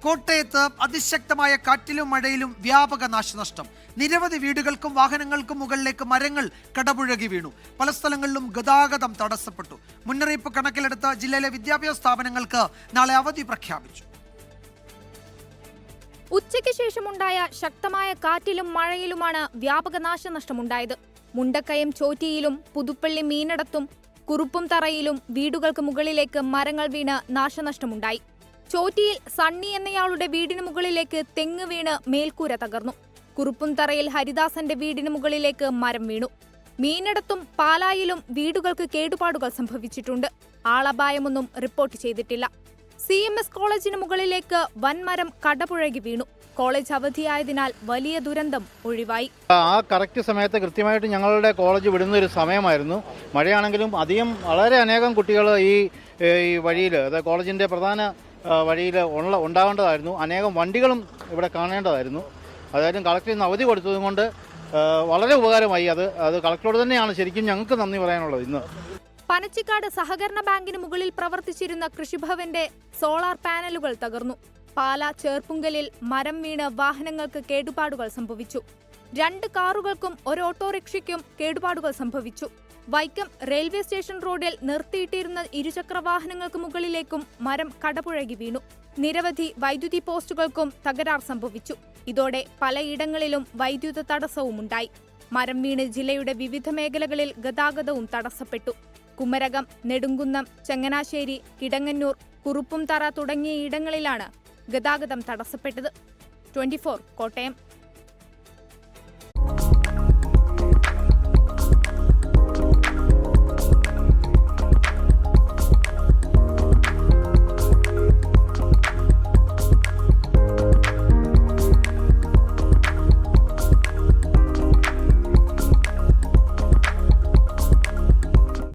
കോട്ടയത്ത് അതിശക്തമായ കാറ്റിലും മഴയിലും വ്യാപക നാശനഷ്ടം. നിരവധി വീടുകൾക്കും വാഹനങ്ങൾക്കും മുകളിലേക്ക് മരങ്ങൾ കടപുഴകി വീണു. പല സ്ഥലങ്ങളിലും ഗതാഗതം തടസ്സപ്പെട്ടു. മുന്നറിയിപ്പ് കണക്കിലെടുത്ത് ജില്ലയിലെ വിദ്യാഭ്യാസ സ്ഥാപനങ്ങൾക്ക് നാളെ അവധി പ്രഖ്യാപിച്ചു. ഉച്ചയ്ക്ക് ശേഷമുണ്ടായ ശക്തമായ കാറ്റിലും മഴയിലുമാണ് വ്യാപക നാശനഷ്ടമുണ്ടായത്. മുണ്ടക്കയം ചോറ്റിയിലും പുതുപ്പള്ളി മീനടത്തും കുറുപ്പും തറയിലും വീടുകൾക്ക് മുകളിലേക്ക് മരങ്ങൾ വീണ് നാശനഷ്ടമുണ്ടായി. ചോറ്റിയിൽ സണ്ണി എന്നയാളുടെ വീടിന് മുകളിലേക്ക് തെങ്ങ് വീണ് മേൽക്കൂര തകർന്നു. കുറുപ്പും തറയിൽ ഹരിദാസന്റെ വീടിന് മുകളിലേക്ക് മരം വീണു. മീനടത്തും പാലായിലും വീടുകൾക്ക് കേടുപാടുകൾ സംഭവിച്ചിട്ടുണ്ട്. ആളപായമൊന്നും റിപ്പോർട്ട് ചെയ്തിട്ടില്ല. CMS കോളേജിന് മുകളിലേക്ക് വൻമരം കടപുഴകി വീണു. കോളേജ് അവധിയായതിനാൽ വലിയ ദുരന്തം ഒഴിവായി. ആ കറക്റ്റ് സമയത്ത് കൃത്യമായിട്ട് ഞങ്ങളുടെ കോളേജ് വിടുന്ന ഒരു സമയമായിരുന്നു. മഴയാണെങ്കിലും വളരെ അനേകം കുട്ടികൾ ഈ വഴിയിൽ, അതായത് കോളേജിൻ്റെ പ്രധാന വഴിയിൽ ഉണ്ടാവേണ്ടതായിരുന്നു. അനേകം വണ്ടികളും ഇവിടെ കാണേണ്ടതായിരുന്നു. അതായത് കളക്ടർ ഇന്ന് അവധി കൊടുത്തതുകൊണ്ട് വളരെ ഉപകാരമായി. അത് കളക്ടറോട് തന്നെയാണ് ശരിക്കും ഞങ്ങൾക്ക് നന്ദി പറയാനുള്ളത്. ഇന്ന് പനച്ചിക്കാട് സഹകരണ ബാങ്കിന് മുകളിൽ പ്രവർത്തിച്ചിരുന്ന കൃഷിഭവന്റെ സോളാർ പാനലുകൾ തകർന്നു. പാല ചേർപ്പുങ്കലിൽ മരം വീണ് വാഹനങ്ങൾക്ക് കേടുപാടുകൾ സംഭവിച്ചു. 2 കാറുകൾക്കും ഒരു ഓട്ടോറിക്ഷയ്ക്കും കേടുപാടുകൾ സംഭവിച്ചു. വൈക്കം റെയിൽവേ സ്റ്റേഷൻ റോഡിൽ നിർത്തിയിട്ടിരുന്ന ഇരുചക്ര വാഹനങ്ങൾക്ക് മുകളിലേക്കും മരം കടപുഴകി വീണു. നിരവധി വൈദ്യുതി പോസ്റ്റുകൾക്കും തകരാർ സംഭവിച്ചു. ഇതോടെ പലയിടങ്ങളിലും വൈദ്യുത തടസ്സവുമുണ്ടായി. മരം വീണ് ജില്ലയുടെ വിവിധ മേഖലകളിൽ ഗതാഗതവും തടസ്സപ്പെട്ടു. കുമരകം, നെടുങ്കുന്നം, ചങ്ങനാശ്ശേരി, കിടങ്ങന്നൂർ, കുറുപ്പുംതറ തുടങ്ങിയ ഇടങ്ങളിലാണ് ഗതാഗതം തടസ്സപ്പെട്ടത്. 24 കോട്ടയം.